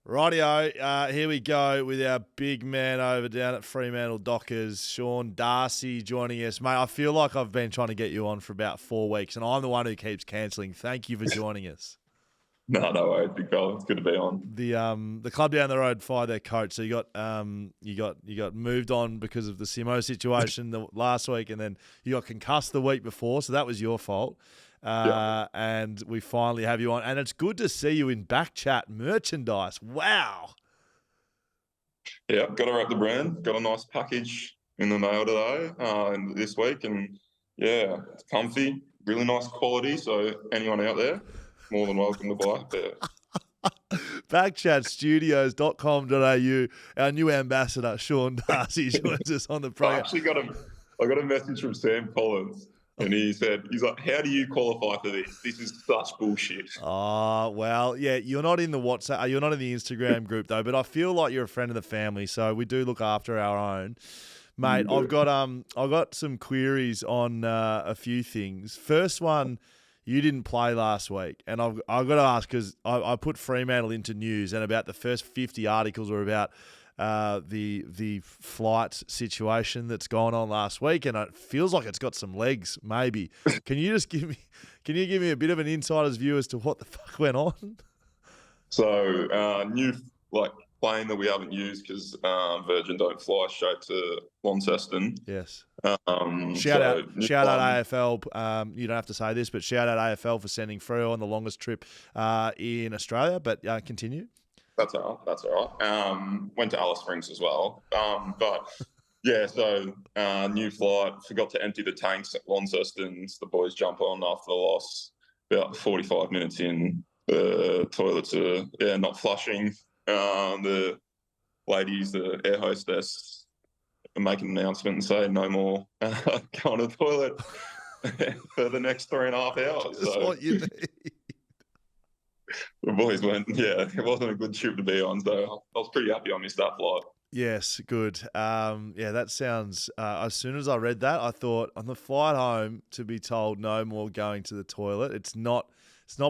Rightio, here we go with our big man over down at Fremantle Dockers, Sean Darcy, joining us. Mate, I feel like I've been trying to get you on for about 4 weeks, and I'm the one who keeps cancelling. Thank you for joining us. No worries, big fella. It's good to be on. The club down the road fired their coach, so you got moved on because of the Simo situation last week, and then you got concussed the week before, so that was your fault. And we finally have you on, and it's good to see you in BackChat merchandise. Wow. Yeah, got to wrap the brand. Got a nice package in the mail today and this week, and yeah, it's comfy, really nice quality. So anyone out there, more than welcome to buy. Yeah. BackChatStudios.com.au. Our new ambassador, Sean Darcy, joins us on the program. I got a message from Sam Collins. And he's like, how do you qualify for this? This is such bullshit. Oh, well, yeah, you're not in the WhatsApp, you're not in the Instagram group though, but I feel like you're a friend of the family, so we do look after our own. Mate, I've got some queries on a few things. First one, you didn't play last week, and I've got to ask because I put Fremantle into news, and about the first 50 articles were about the flight situation that's gone on last week, and it feels like it's got some legs. Maybe can you give me a bit of an insider's view as to what the fuck went on? So new plane that we haven't used because Virgin don't fly straight to Launceston. Yes. Shout out AFL. You don't have to say this, but shout out AFL for sending Freo on the longest trip in Australia. But continue. That's all right. Went to Alice Springs as well. But yeah, so new flight. Forgot to empty the tanks at Launceston. The boys jump on after the loss. About 45 minutes in, the toilets are not flushing. The ladies, the air hostess, make an announcement and say no more go on the toilet for the next 3.5 hours. That's what you need. The boys went, it wasn't a good trip to be on, so I was pretty happy I missed that flight. Yes, good. That sounds, as soon as I read that, I thought on the flight home to be told no more going to the toilet, it's not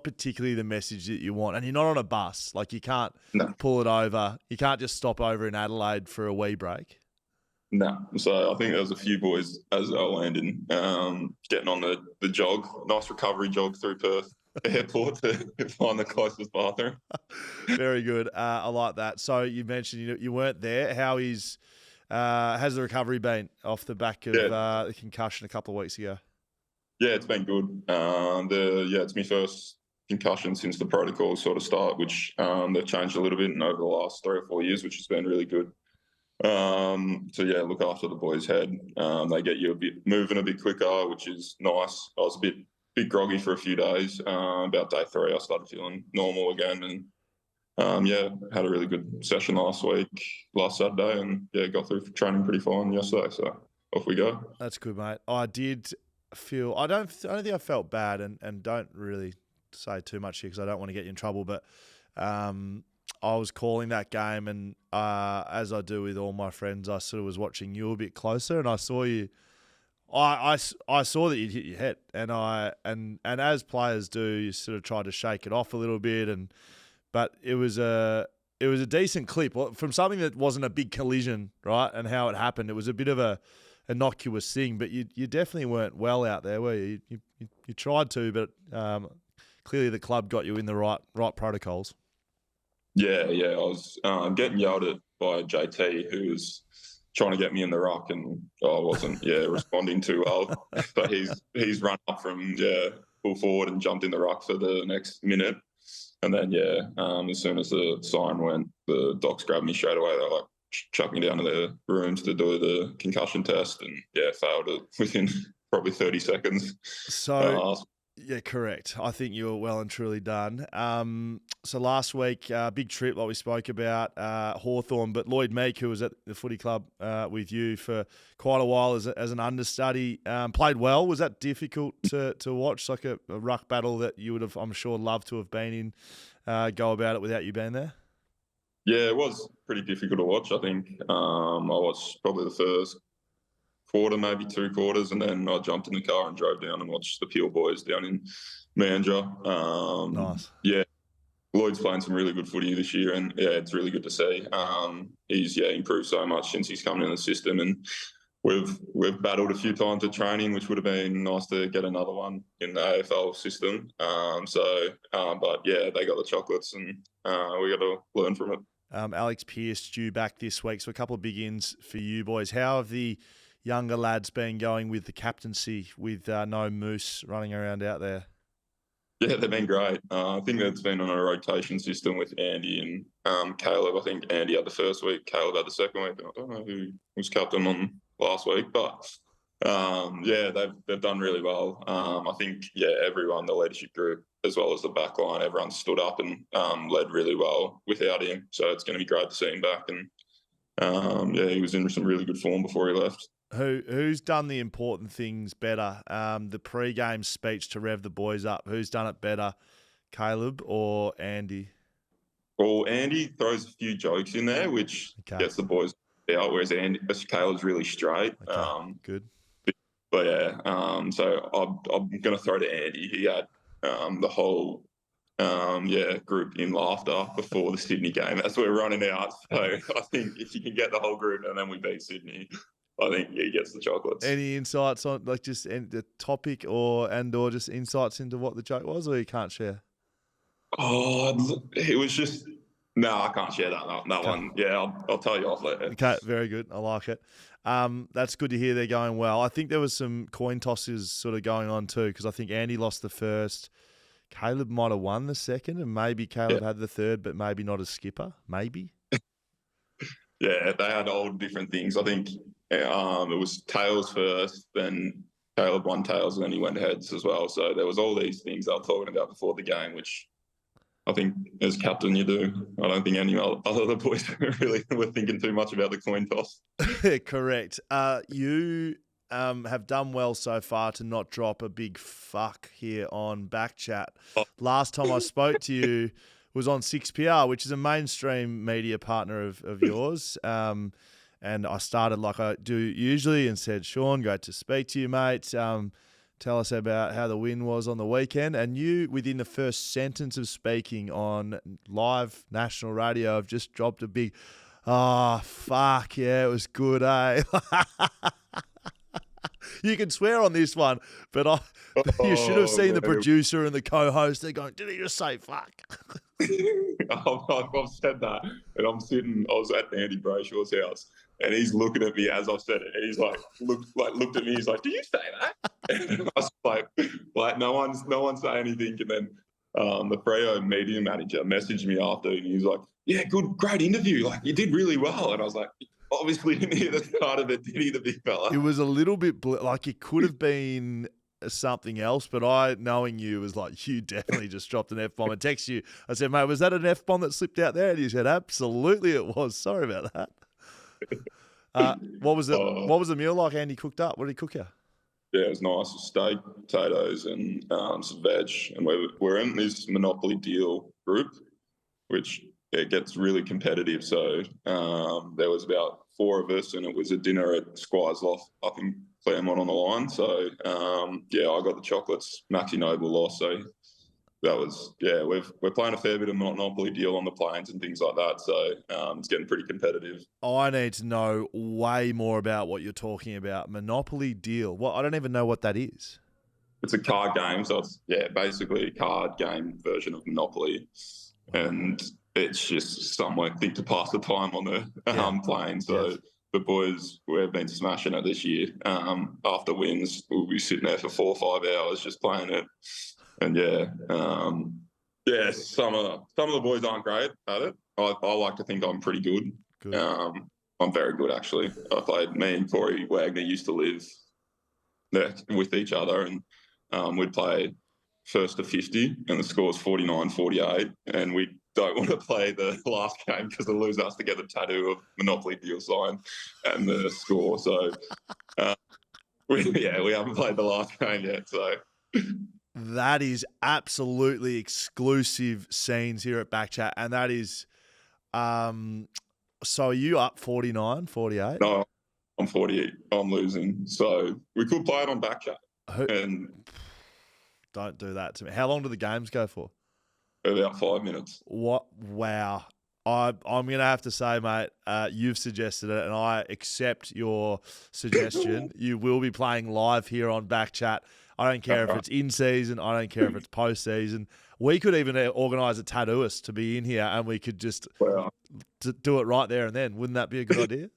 particularly the message that you want. And you're not on a bus. Like you can't pull it over. You can't just stop over in Adelaide for a wee break. No. So I think there was a few boys as I landed getting on the jog, nice recovery jog through Perth Airport to find the closest bathroom. Very good. I like that. So you mentioned you weren't there. How has the recovery been off the back of the concussion a couple of weeks ago? Yeah, it's been good. It's my first concussion since the protocol sort of started, which they've changed a little bit over the last 3 or 4 years, which has been really good. Look after the boys' head. They get you moving a bit quicker, which is nice. I was a bit groggy for a few days. About day 3, I started feeling normal again, and had a really good session last Saturday, and got through training pretty fine yesterday. So off we go. That's good, mate. I don't think I felt bad, and don't really say too much here because I don't want to get you in trouble, but I was calling that game, and as I do with all my friends, I sort of was watching you a bit closer, and I saw you. I saw that you'd hit your head, and as players do, you sort of try to shake it off a little bit, but it was a decent clip from something that wasn't a big collision, right? And how it happened, it was a bit of a innocuous thing, but you definitely weren't well out there, were you? You tried to, but clearly the club got you in the right protocols. Yeah, I was getting yelled at by JT, who was trying to get me in the ruck, and I wasn't responding too well. So he's run up from full forward and jumped in the ruck for the next minute, and then as soon as the siren went, the docs grabbed me straight away. They were like chucked me down to their rooms to do the concussion test, and failed it within probably 30 seconds. So yeah, correct. I think you were well and truly done. So last week, big trip like we spoke about, Hawthorn, but Lloyd Meek, who was at the footy club with you for quite a while as an understudy, played well. Was that difficult to watch, like a ruck battle that you would have, I'm sure, loved to have been in, go about it without you being there? Yeah, it was pretty difficult to watch, I think. I watched probably the first quarter, maybe 2 quarters, and then I jumped in the car and drove down and watched the Peel boys down in Mandurah. Nice. Yeah, Lloyd's playing some really good footy this year, and yeah, it's really good to see. He's improved so much since he's come in the system, and we've battled a few times at training, which would have been nice to get another one in the AFL system. But yeah, they got the chocolates, and we got to learn from it. Alex Pearce due back this week, so a couple of big ins for you boys. How have the younger lads been going with the captaincy with no Moose running around out there? Yeah, they've been great. I think that's been on a rotation system with Andy and Caleb. I think Andy had the first week, Caleb had the second week. I don't know who was captain on last week, but they've done really well. I think everyone, the leadership group as well as the back line, everyone stood up and led really well without him. So it's going to be great to see him back. And he was in some really good form before he left. Who's done the important things better? The pre-game speech to rev the boys up. Who's done it better, Caleb or Andy? Well, Andy throws a few jokes in there, which gets the boys out, whereas Caleb's really straight. Okay. Good. But so I'm going to throw to Andy. He had the whole group in laughter before the Sydney game. That's what we're running out. So I think if you can get the whole group and then we beat Sydney, I think he gets the chocolates. Any insights on just the topic or just insights into what the joke was, or you can't share? Oh, it was just I can't share that one. Yeah, I'll tell you off later. Okay, very good. I like it. That's good to hear they're going well. I think there was some coin tosses sort of going on too, because I think Andy lost the first. Caleb might have won the second, and maybe Caleb had the third, but maybe not as skipper. Maybe. Yeah, they had all different things. I think it was tails first, then Caleb won tails, and then he went heads as well. So there was all these things I was talking about before the game, which I think as captain you do. I don't think any other boys really were thinking too much about the coin toss. Correct. You have done well so far to not drop a big fuck here on BackChat. Last time I spoke to you was on 6PR, which is a mainstream media partner of yours. And I started like I do usually and said, Sean, great to speak to you, mate. Tell us about how the win was on the weekend. And you, within the first sentence of speaking on live national radio, have just dropped a big, fuck, yeah, it was good, eh? You can swear on this one, but you should have seen the producer and the co-host. They're going, did he just say fuck? I've said that, and I was at Andy Brayshaw's house, and he's looking at me as I've said it, and he's looked at me, he's like, did you say that? And I was like no one's saying anything. And then the Freo media manager messaged me after, and he's like, yeah, great interview, like you did really well. And I was like, obviously didn't hear the start of it, did he, the big fella? It was a little bit like it could have been something else, but knowing you was like, you definitely just dropped an F-bomb. I text you, I said, mate, was that an F-bomb that slipped out there? And you said, absolutely it was. Sorry about that. What was the meal like Andy cooked up? What did he cook you? Yeah, it was nice. Steak, potatoes, and some veg. And we're in this Monopoly deal group, which it gets really competitive. So there was about 4 of us, and it was a dinner at Squire's Loft up in Claremont on the line. So I got the chocolates. Maxi Noble lost. So that was we're playing a fair bit of Monopoly deal on the planes and things like that. So it's getting pretty competitive. I need to know way more about what you're talking about. Monopoly deal. Well, I don't even know what that is. It's a card game. So it's basically a card game version of Monopoly, and it's just something to pass the time on the plane. So the boys, we've been smashing it this year. After wins, we'll be sitting there for 4 or 5 hours just playing it. And some of the boys aren't great at it. I like to think I'm pretty good. I'm very good, actually. Me and Corey Wagner used to live there with each other, and we'd play first to 50, and the score's 49-48, and we don't want to play the last game because the loser has to get the tattoo of Monopoly deal sign and the score. So we haven't played the last game yet. So that is absolutely exclusive scenes here at BackChat, and that is so are you up 49, 48? No, I'm 48. I'm losing. So we could play it on BackChat. Don't do that to me. How long do the games go for? about 5 minutes. What? Wow. I'm going to have to say, mate, you've suggested it, and I accept your suggestion. You will be playing live here on BackChat. I don't care if it's in season. I don't care if it's post season. We could even organise a tattooist to be in here, and we could just do it right there and then. Wouldn't that be a good idea?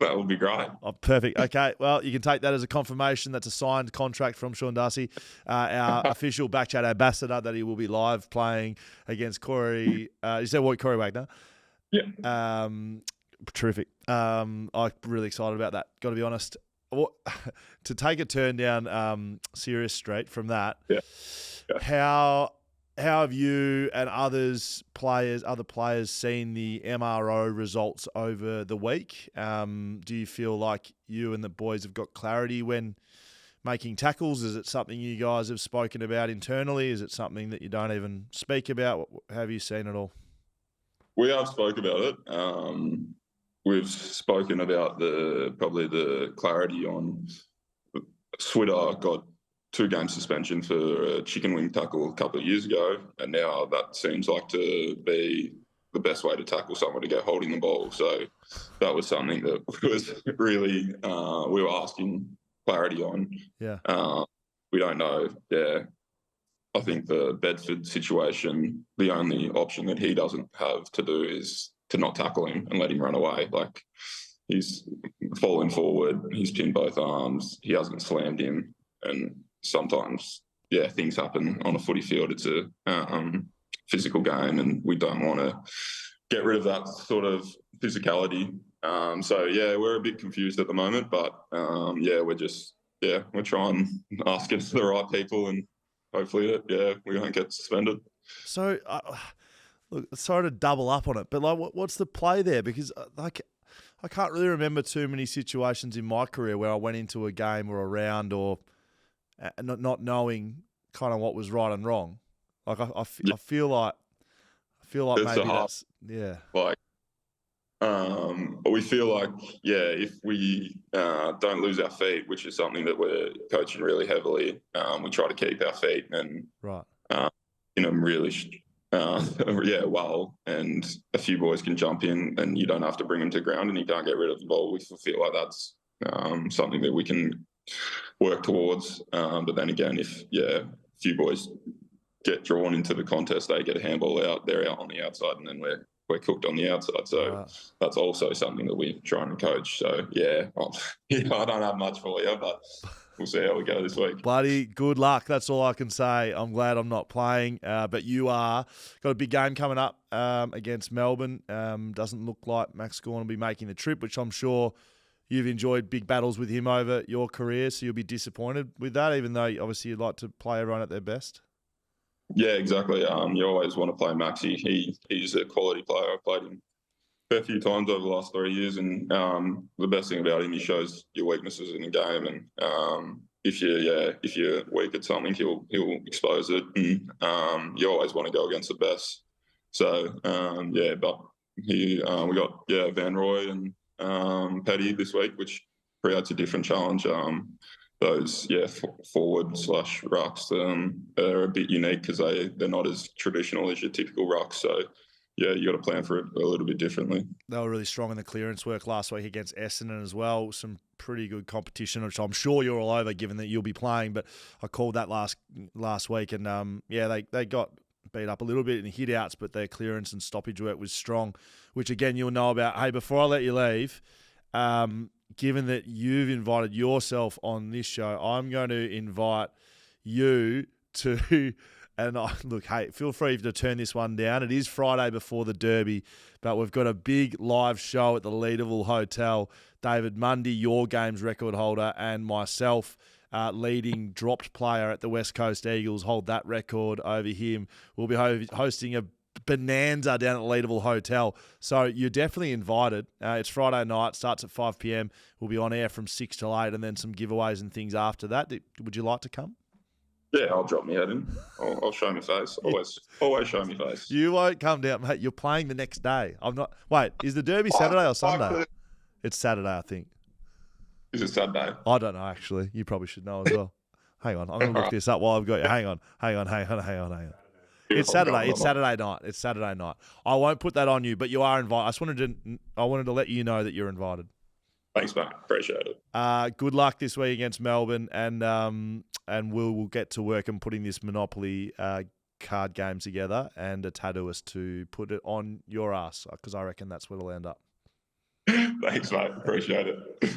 That would be great. Oh, perfect. Okay, well, you can take that as a confirmation. That's a signed contract from Sean Darcy, our official BackChat ambassador, that he will be live playing against Corey. You said what, Corey Wagner? Yeah. Terrific. I'm really excited about that, got to be honest. To take a turn down Serious Street from that, how have you and other players seen the MRO results over the week? Do you feel like you and the boys have got clarity when making tackles? Is it something you guys have spoken about internally? Is it something that you don't even speak about? How have you seen it all? We have spoke about it. We've spoken about probably the clarity on Switter got 2-game suspension for a chicken wing tackle a couple of years ago, and now that seems like to be the best way to tackle someone, to go holding the ball. So that was something that was really we were asking clarity on. Yeah. We don't know. Yeah. I think the Bedford situation, the only option that he doesn't have to do is to not tackle him and let him run away. Like, he's fallen forward, he's pinned both arms, he hasn't slammed him, and sometimes, things happen on a footy field. It's a physical game, and we don't want to get rid of that sort of physicality. We're a bit confused at the moment, but we're trying to ask it to the right people, and hopefully, we won't get suspended. So, look, sorry to double up on it, but like, what's the play there? Because I can't really remember too many situations in my career where I went into a game or a round or not knowing kind of what was right and wrong. Like I feel like it's maybe that's like. We feel like, if we don't lose our feet, which is something that we're coaching really heavily, we try to keep our feet and in them really well, and a few boys can jump in and you don't have to bring them to ground and you can't get rid of the ball. We feel like that's something that we can work towards. But then again, if a few boys get drawn into the contest, they get a handball out, they're out on the outside, and then we're cooked on the outside. So that's also something that we're trying to coach. So, I don't have much for you, but we'll see how we go this week. Bloody good luck. That's all I can say. I'm glad I'm not playing, but you are. Got a big game coming up against Melbourne. Doesn't look like Max Gawn will be making the trip, which I'm sure you've enjoyed big battles with him over your career, so you'll be disappointed with that, even though obviously you'd like to play everyone at their best. Yeah, exactly. You always want to play Maxi. He's a quality player. I've played him a fair few times over the last 3 years, and the best thing about him, he shows your weaknesses in the game, and if you're weak at something, he'll expose it, and you always want to go against the best. So but we got Van Roy and Petty this week, which creates a different challenge. Those forward / rucks are a bit unique because they're not as traditional as your typical rucks. So you got to plan for it a little bit differently. They were really strong in the clearance work last week against Essendon as well. Some pretty good competition, which I'm sure you're all over, given that you'll be playing. But I called that last week, and they got beat up a little bit in hit outs, but their clearance and stoppage work was strong, which again you'll know about. Hey, before I let you leave, given that you've invited yourself on this show, I'm going to invite you to, and look, hey, feel free to turn this one down. It is Friday before the Derby, but we've got a big live show at the Leederville Hotel. David Mundy, your games record holder, and myself, leading dropped player at the West Coast Eagles, hold that record over him. We'll be hosting a bonanza down at Leederville Hotel. So you're definitely invited. It's Friday night, starts at 5 p.m. We'll be on air from 6 till 8, and then some giveaways and things after that. Would you like to come? Yeah, I'll drop my head in. I'll show my face. Always show my face. You won't come down, mate. You're playing the next day. I'm not. Wait, is the Derby Saturday or Sunday? It's Saturday, I think. Is it Saturday? I don't know, actually. You probably should know as well. Hang on. I'm going to look this up while I've got you. Hang on. It's Saturday. It's Saturday night. It's Saturday night. I won't put that on you, but you are invited. I wanted to let you know that you're invited. Thanks, mate. Appreciate it. Good luck this week against Melbourne, and we'll get to work on putting this Monopoly card game together and a tattooist to put it on your ass, because I reckon that's where it'll end up. Thanks, mate. Appreciate it.